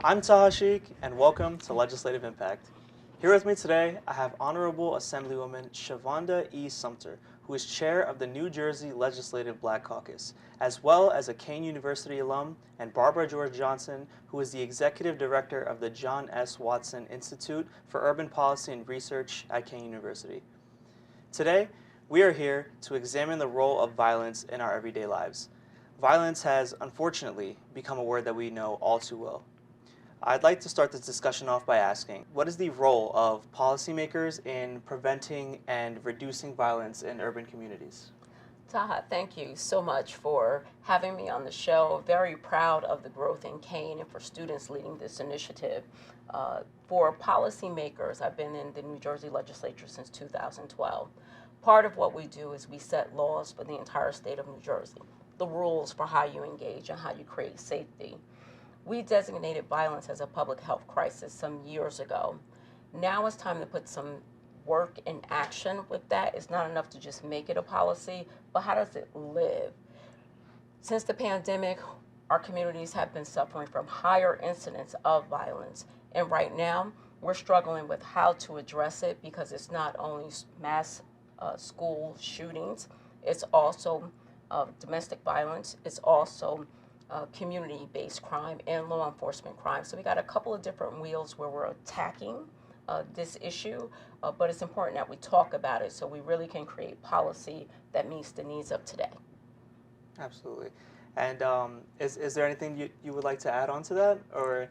I'm Taha Sheikh, and welcome to Legislative Impact. Here with me today, I have Honorable Assemblywoman Shavonda E. Sumter, who is chair of the New Jersey Legislative Black Caucus, as well as a Kean University alum, and Barbara George Johnson, who is the executive director of the John S. Watson Institute for Urban Policy and Research at Kean University. Today, we are here to examine the role of violence in our everyday lives. Violence has, unfortunately, become a word that we know all too well. I'd like to start this discussion off by asking, what is the role of policymakers in preventing and reducing violence in urban communities? Taha, thank you so much for having me on the show. Very proud of the growth in Kean and for students leading this initiative. For policymakers, I've been in the New Jersey legislature since 2012. Part of what we do is we set laws for the entire state of New Jersey, the rules for how you engage and how you create safety. We designated violence as a public health crisis some years ago. Now it's time to put some work in action with that. It's not enough to just make it a policy, but how does it live? Since the pandemic, our communities have been suffering from higher incidents of violence. And right now, we're struggling with how to address it because it's not only mass school shootings, it's also domestic violence, it's also community-based crime and law enforcement crime. So we got a couple of different wheels where we're attacking this issue, but it's important that we talk about it so we really can create policy that meets the needs of today. Absolutely. And is there anything you would like to add on to that? Or?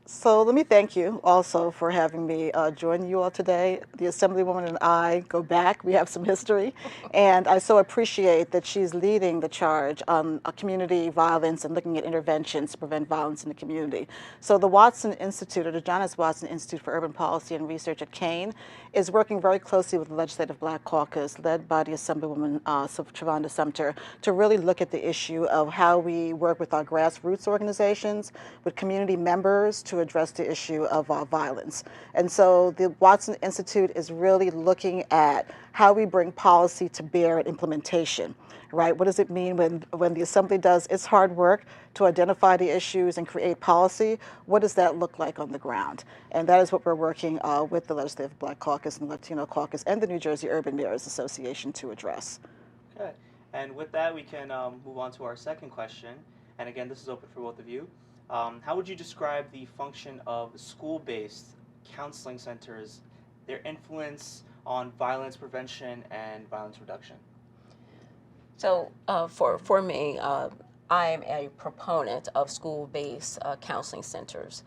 So let me thank you also for having me join you all today. The Assemblywoman and I go back. We have some history. And I so appreciate that she's leading the charge on community violence and looking at interventions to prevent violence in the community. So the Watson Institute, or the John S. Watson Institute for Urban Policy and Research at Kean, is working very closely with the Legislative Black Caucus, led by the Assemblywoman Shavonda Sumter, to really look at the issue of how we work with our grassroots organizations, with community members, to address the issue of violence. And so the Watson Institute is really looking at how we bring policy to bear at implementation, right? What does it mean when the Assembly does its hard work to identify the issues and create policy? What does that look like on the ground? And that is what we're working with the Legislative Black Caucus and Latino Caucus and the New Jersey Urban Mayors Association to address. Okay. And with that, we can move on to our second question. And again, this is open for both of you. How would you describe the function of school-based counseling centers, their influence on violence prevention and violence reduction? So for me, I am a proponent of school-based counseling centers.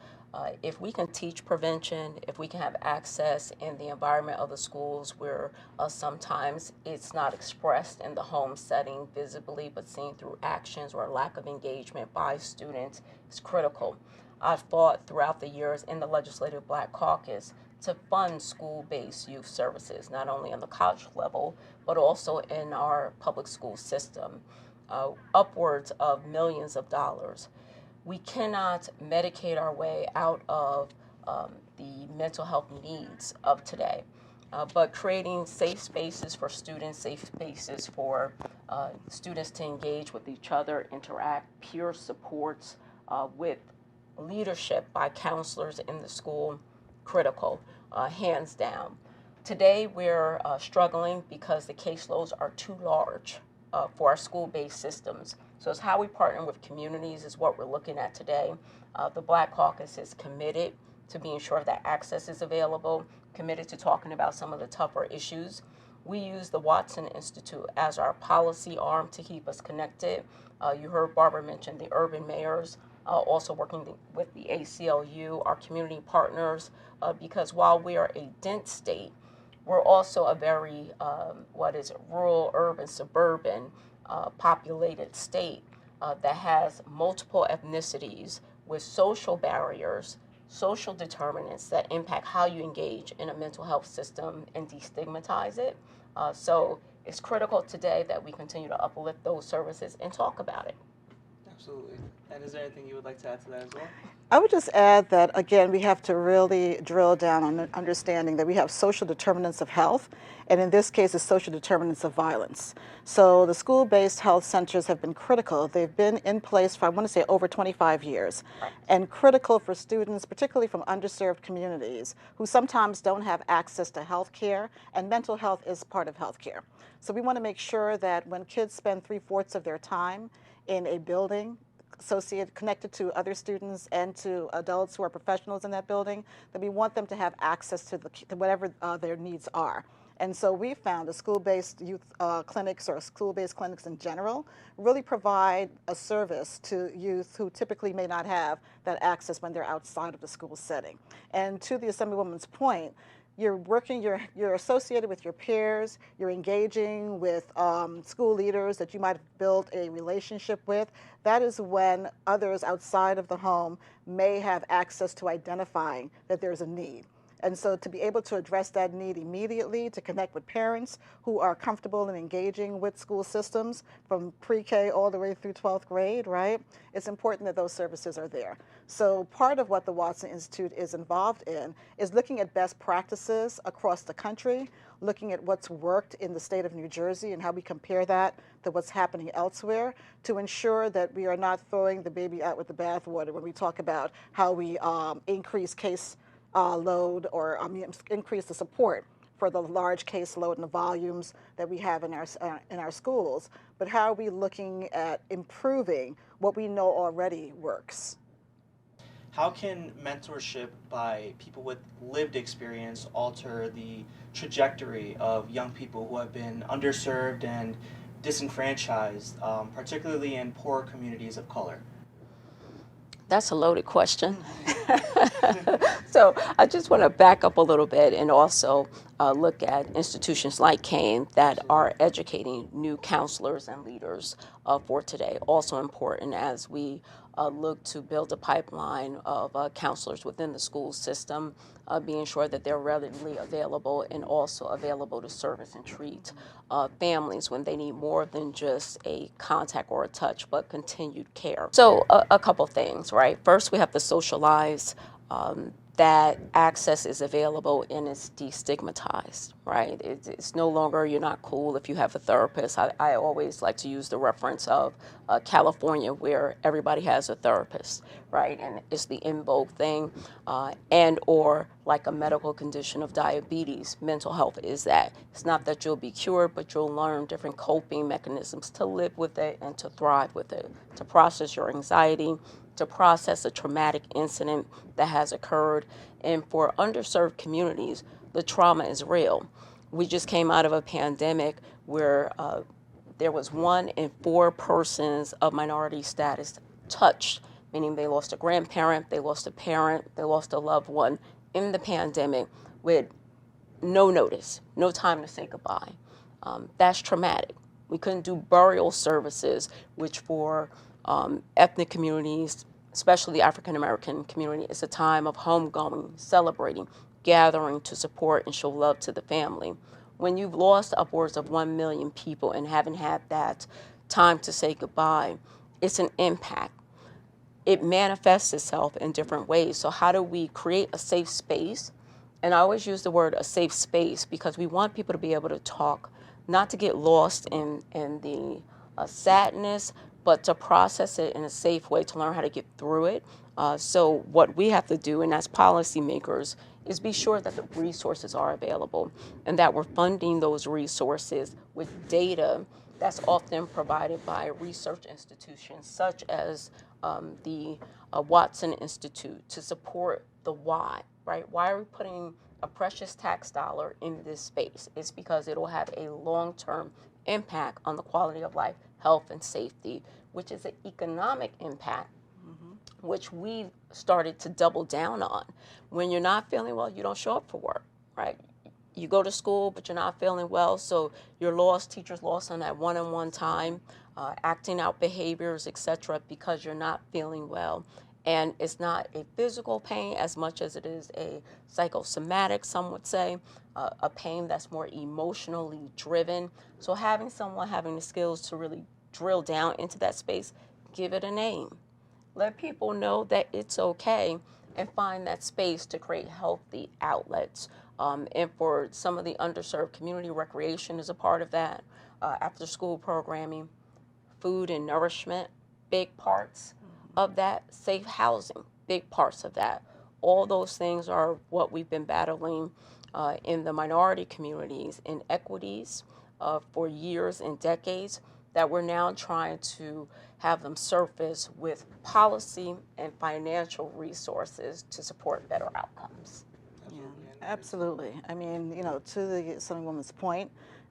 If we can teach prevention, if we can have access in the environment of the schools where sometimes it's not expressed in the home setting visibly, but seen through actions or lack of engagement by students, is critical. I've fought throughout the years in the Legislative Black Caucus to fund school-based youth services, not only on the college level, but also in our public school system, upwards of millions of dollars. We cannot medicate our way out of the mental health needs of today, but creating safe spaces for students, safe spaces for students to engage with each other, interact, peer supports with leadership by counselors in the school, critical, hands down. Today we're struggling because the caseloads are too large for our school-based systems. So it's how we partner with communities is what we're looking at today. The Black Caucus is committed to being sure that access is available, committed to talking about some of the tougher issues. We use the Watson Institute as our policy arm to keep us connected. You heard Barbara mention the urban mayors, also working with the ACLU, our community partners, because while we are a dense state, we're also a very, rural, urban, suburban, populated state that has multiple ethnicities with social barriers, social determinants that impact how you engage in a mental health system and destigmatize it. So it's critical today that we continue to uplift those services and talk about it. Absolutely. And is there anything you would like to add to that as well? I would just add that, again, we have to really drill down on understanding that we have social determinants of health, and in this case, it's social determinants of violence. So the school-based health centers have been critical. They've been in place for, I want to say, over 25 years, and critical for students, particularly from underserved communities, who sometimes don't have access to health care, and mental health is part of health care. So we want to make sure that when kids spend 3/4 of their time in a building connected to other students and to adults who are professionals in that building, that we want them to have access to whatever their needs are. And so we found the school-based youth clinics, or school-based clinics in general, really provide a service to youth who typically may not have that access when they're outside of the school setting. And to the Assemblywoman's point, you're working, you're associated with your peers, you're engaging with school leaders that you might have built a relationship with. That is when others outside of the home may have access to identifying that there's a need. And so to be able to address that need immediately, to connect with parents who are comfortable in engaging with school systems from pre-K all the way through 12th grade, right? It's important that those services are there. So part of what the Watson Institute is involved in is looking at best practices across the country, looking at what's worked in the state of New Jersey and how we compare that to what's happening elsewhere, to ensure that we are not throwing the baby out with the bathwater when we talk about how we increase case load, or increase the support for the large caseload and the volumes that we have in our schools, but how are we looking at improving what we know already works? How can mentorship by people with lived experience alter the trajectory of young people who have been underserved and disenfranchised, particularly in poor communities of color? That's a loaded question. So I just want to back up a little bit and also look at institutions like Kean that are educating new counselors and leaders for today. Also important as we look to build a pipeline of counselors within the school system, being sure that they're readily available and also available to service and treat families when they need more than just a contact or a touch, but continued care. So a couple things, right? First, we have to socialize that access is available and it's destigmatized, right? It's no longer you're not cool if you have a therapist. I always like to use the reference of California, where everybody has a therapist, right? And it's the in vogue thing, and or like a medical condition of diabetes, mental health is that. It's not that you'll be cured, but you'll learn different coping mechanisms to live with it and to thrive with it, to process your anxiety, to process a traumatic incident that has occurred. And for underserved communities, the trauma is real. We just came out of a pandemic where there was 1 in 4 persons of minority status touched, meaning they lost a grandparent, they lost a parent, they lost a loved one in the pandemic with no notice, no time to say goodbye. That's traumatic. We couldn't do burial services, which for ethnic communities, especially the African American community, is a time of homegoing, celebrating, gathering to support and show love to the family. When you've lost upwards of 1 million people and haven't had that time to say goodbye, it's an impact. It manifests itself in different ways. So how do we create a safe space? And I always use the word a safe space because we want people to be able to talk, not to get lost in the sadness, but to process it in a safe way, to learn how to get through it. So what we have to do, and as policymakers, is be sure that the resources are available and that we're funding those resources with data that's often provided by research institutions such as the Watson Institute to support the why, right? Why are we putting a precious tax dollar in this space? It's because it'll have a long-term impact on the quality of life, health, and safety, which is an economic impact, which we've started to double down on. When you're not feeling well, you don't show up for work, right? You go to school, but you're not feeling well, so you're lost, teachers lost on that one-on-one time, acting out behaviors, etc., because you're not feeling well. And it's not a physical pain as much as it is a psychosomatic, some would say, a pain that's more emotionally driven. So having someone having the skills to really drill down into that space give it a name. Let people know that it's okay, and find that space to create healthy outlets. And for some of the underserved community, recreation is a part of that. After school programming, food and nourishment, big parts of that. Safe housing, big parts of that. All those things are what we've been battling in the minority communities, inequities for years and decades, that we're now trying to have them surface with policy and financial resources to support better outcomes. Yeah, absolutely. I mean, to the Assemblywoman's point,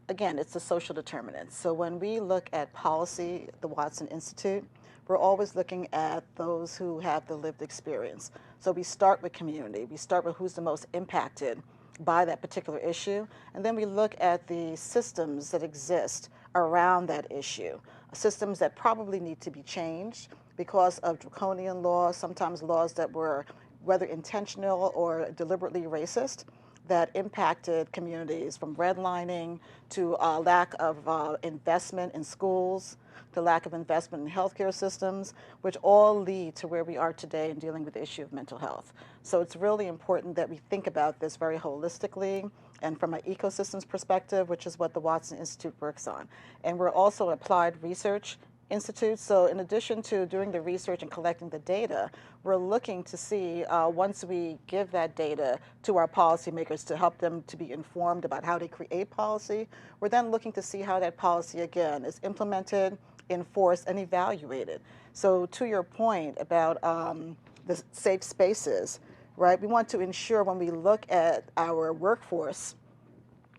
again, it's the social determinants. So when we look at policy at the Watson Institute, we're always looking at those who have the lived experience. So we start with community. We start with who's the most impacted by that particular issue, and then we look at the systems that exist around that issue, systems that probably need to be changed because of draconian laws, sometimes laws that were whether intentional or deliberately racist, that impacted communities, from redlining to lack of investment in schools, to lack of investment in healthcare systems, which all lead to where we are today in dealing with the issue of mental health. So it's really important that we think about this very holistically and from an ecosystems perspective, which is what the Watson Institute works on. And we're also an applied research institute. So in addition to doing the research and collecting the data, we're looking to see, once we give that data to our policymakers to help them to be informed about how they create policy, we're then looking to see how that policy, again, is implemented, enforced, and evaluated. So to your point about the safe spaces, right, we want to ensure when we look at our workforce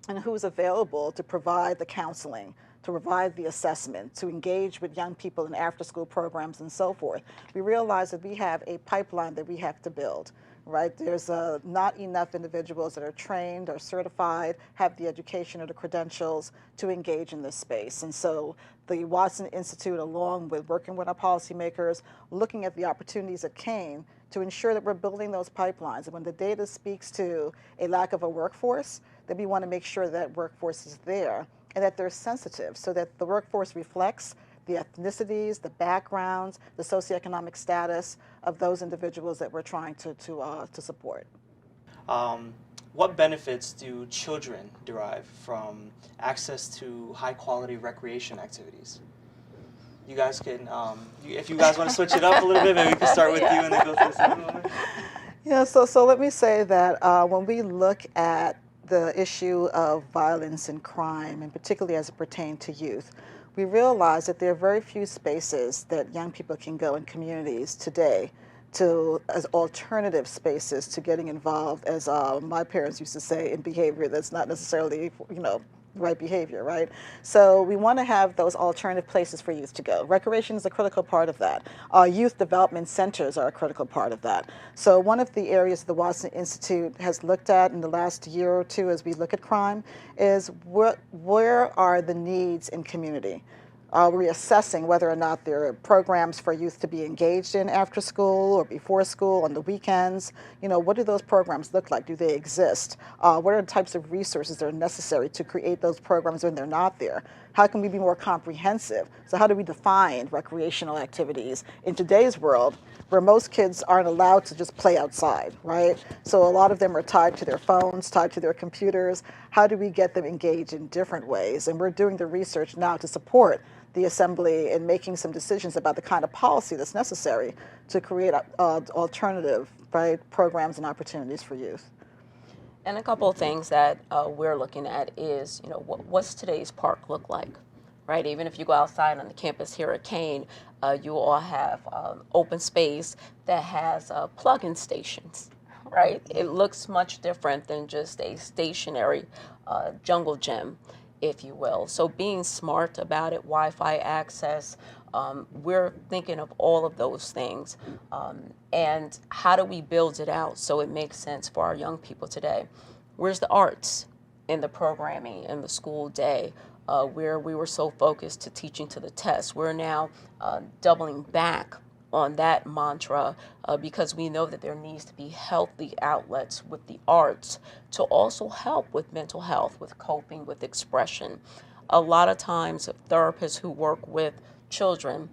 and who's available to provide the counseling, to provide the assessment, to engage with young people in after-school programs and so forth, we realize that we have a pipeline that we have to build, right? There's not enough individuals that are trained or certified, have the education or the credentials to engage in this space. And so the Watson Institute, along with working with our policymakers, looking at the opportunities at Kean to ensure that we're building those pipelines. And when the data speaks to a lack of a workforce, then we want to make sure that workforce is there and that they're sensitive so that the workforce reflects the ethnicities, the backgrounds, the socioeconomic status of those individuals that we're trying to support. What benefits do children derive from access to high-quality recreation activities? You guys can, if you guys want to switch it up a little bit, maybe we can start with you and then go to the second one. Yeah, so let me say that when we look at the issue of violence and crime, and particularly as it pertains to youth, we realize that there are very few spaces that young people can go in communities today as alternative spaces to getting involved, as my parents used to say, in behavior that's not necessarily, right behavior, right? So we want to have those alternative places for youth to go. Recreation is a critical part of that. Youth development centers are a critical part of that. So one of the areas the Watson Institute has looked at in the last year or two as we look at crime is where are the needs in community? We're assessing whether or not there are programs for youth to be engaged in after school or before school, on the weekends. What do those programs look like? Do they exist? What are the types of resources that are necessary to create those programs when they're not there? How can we be more comprehensive? So how do we define recreational activities in today's world where most kids aren't allowed to just play outside, right? So a lot of them are tied to their phones, tied to their computers. How do we get them engaged in different ways? And we're doing the research now to support the Assembly in making some decisions about the kind of policy that's necessary to create alternative, right, programs and opportunities for youth. And a couple of things that we're looking at is, what's today's park look like, right? Even if you go outside on the campus here at Kean, you all have open space that has plug-in stations, right? It looks much different than just a stationary jungle gym, if you will. So being smart about it, Wi-Fi access, we're thinking of all of those things. And how do we build it out so it makes sense for our young people today? Where's the arts in the programming in the school day? Where we were so focused to teaching to the test, we're now doubling back on that mantra because we know that there needs to be healthy outlets with the arts to also help with mental health, with coping, with expression. A lot of times therapists who work with children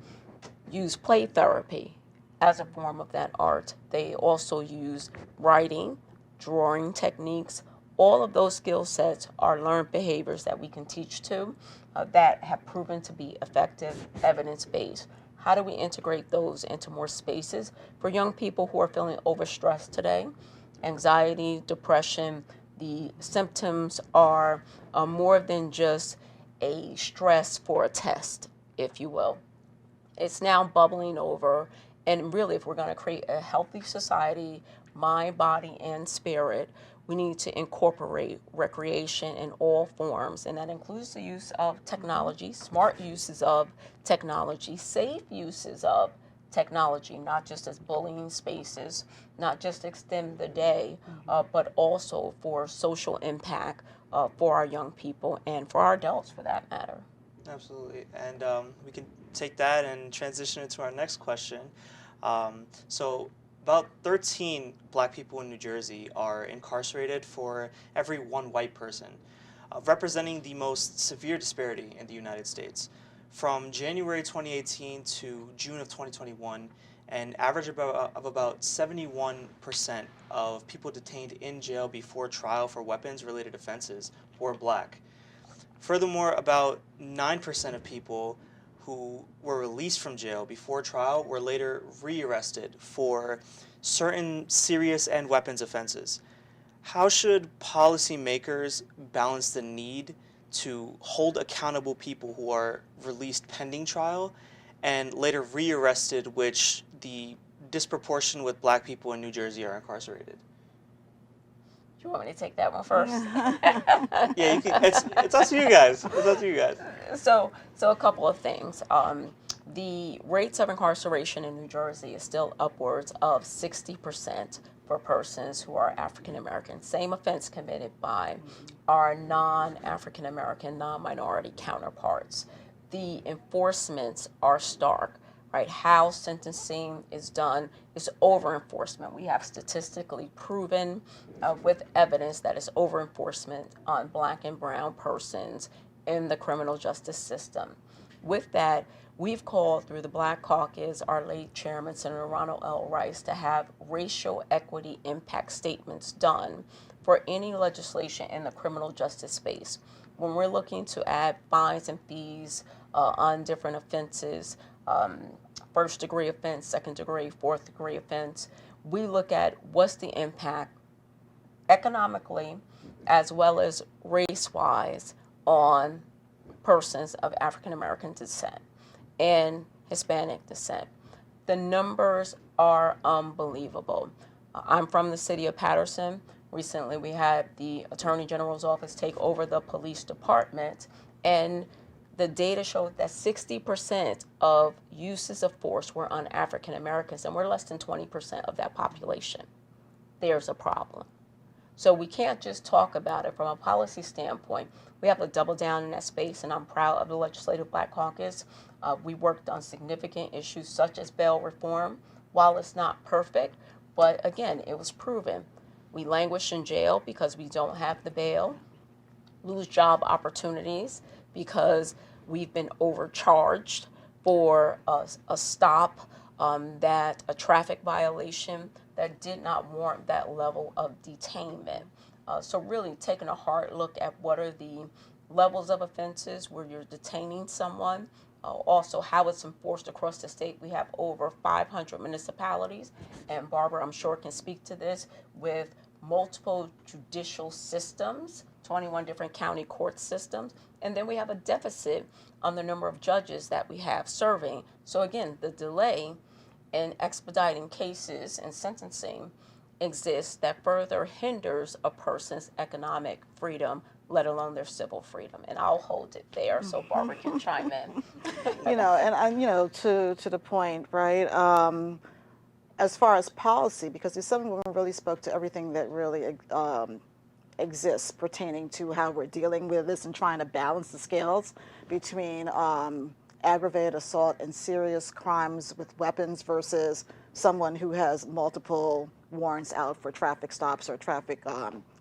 use play therapy as a form of that art. They also use writing, drawing techniques. All of those skill sets are learned behaviors that we can teach to that have proven to be effective, evidence-based. How do we integrate those into more spaces for young people who are feeling overstressed today? Anxiety, depression, the symptoms are more than just a stress for a test, if you will. It's now bubbling over. And really, if we're going to create a healthy society, mind, body, and spirit, we need to incorporate recreation in all forms. And that includes the use of technology, smart uses of technology, safe uses of technology, not just as bullying spaces, not just extend the day, but also for social impact for our young people and for our adults for that matter. Absolutely. And we can take that and transition into our next question. So about 13 black people in New Jersey are incarcerated for every one white person, representing the most severe disparity in the United States. From January 2018 to June of 2021, an average of about 71% of people detained in jail before trial for weapons-related offenses were black. Furthermore, about 9% of people who were released from jail before trial were later rearrested for certain serious and weapons offenses. How should policymakers balance the need to hold accountable people who are released pending trial and later rearrested, which the disproportion with black people in New Jersey are incarcerated? You want me to take that one first? Yeah, you can. It's up to you guys. It's up to you guys. So a couple of things. The rates of incarceration in New Jersey is still upwards of 60% for persons who are African American. Same offense committed by our non-African American, non-minority counterparts. The enforcements are stark. Right, how sentencing is done is over-enforcement. We have statistically proven with evidence that it's over-enforcement on black and brown persons in the criminal justice system. With that, we've called through the Black Caucus, our late chairman, Senator Ronald L. Rice, to have racial equity impact statements done for any legislation in the criminal justice space. When we're looking to add fines and fees on different offenses, first degree offense, second degree, fourth degree offense, we look at what's the impact economically as well as race-wise on persons of African American descent and Hispanic descent. The numbers are unbelievable. I'm from the city of Patterson. Recently we had the Attorney General's office take over the police department, and the data showed that 60% of uses of force were on African Americans, and we're less than 20% of that population. There's a problem. So we can't just talk about it from a policy standpoint. We have to double down in that space, and I'm proud of the Legislative Black Caucus. We worked on significant issues such as bail reform. While it's not perfect, but again, it was proven. We languish in jail because we don't have the bail, lose job opportunities because we've been overcharged for a stop, that a traffic violation that did not warrant that level of detainment. So really taking a hard look at what are the levels of offenses where you're detaining someone, also how it's enforced across the state. We have over 500 municipalities, and Barbara, I'm sure, can speak to this, with multiple judicial systems, 21 different county court systems, and then we have a deficit on the number of judges that we have serving. So again, the delay in expediting cases and sentencing exists that further hinders a person's economic freedom, let alone their civil freedom. And I'll hold it there so Barbara can chime in. To the point, right? As far as policy, because the Assemblywoman really spoke to everything that really exists pertaining to how we're dealing with this and trying to balance the scales between aggravated assault and serious crimes with weapons versus someone who has multiple warrants out for traffic stops or traffic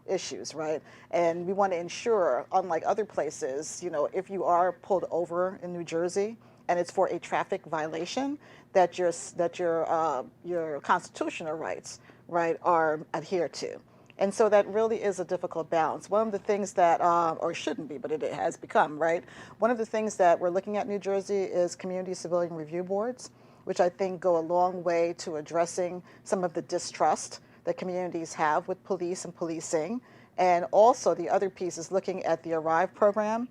issues, right? And we want to ensure, unlike other places, if you are pulled over in New Jersey and it's for a traffic violation, that your constitutional rights, right, are adhered to. And so that really is a difficult balance. One of the things that, or it shouldn't be, but it has become, right? One of the things that we're looking at in New Jersey is community civilian review boards, which I think go a long way to addressing some of the distrust that communities have with police and policing. And also the other piece is looking at the ARRIVE program,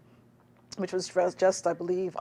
which was just, I believe,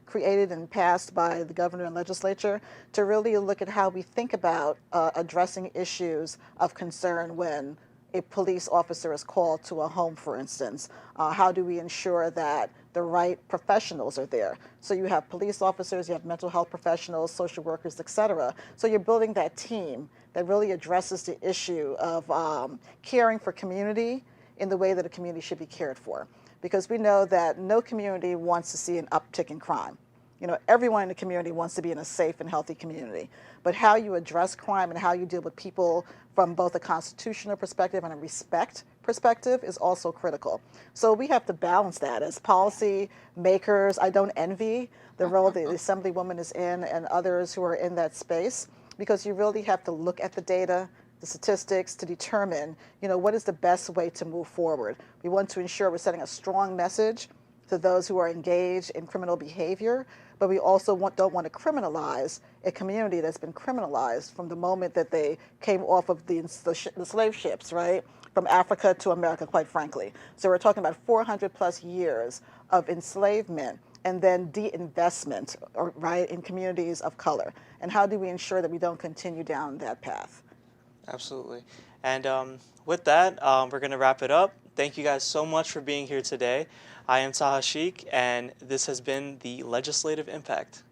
created and passed by the governor and legislature, to really look at how we think about addressing issues of concern when a police officer is called to a home, for instance. How do we ensure that the right professionals are there? So you have police officers, you have mental health professionals, social workers, et cetera. So you're building that team that really addresses the issue of caring for community in the way that a community should be cared for. Because we know that no community wants to see an uptick in crime. You know, everyone in the community wants to be in a safe and healthy community. But how you address crime and how you deal with people from both a constitutional perspective and a respect perspective is also critical. So we have to balance that as policy makers. I don't envy the role that the Assemblywoman is in and others who are in that space, because you really have to look at the data, the statistics, to determine, you know, what is the best way to move forward. We want to ensure we're setting a strong message to those who are engaged in criminal behavior, but we also don't want to criminalize a community that's been criminalized from the moment that they came off of the slave ships, right, from Africa to America, quite frankly. So we're talking about 400 plus years of enslavement and then de-investment, right, in communities of color. And how do we ensure that we don't continue down that path? Absolutely. And with that, we're going to wrap it up. Thank you guys so much for being here today. I am Taha Sheikh, and this has been the Legislative Impact.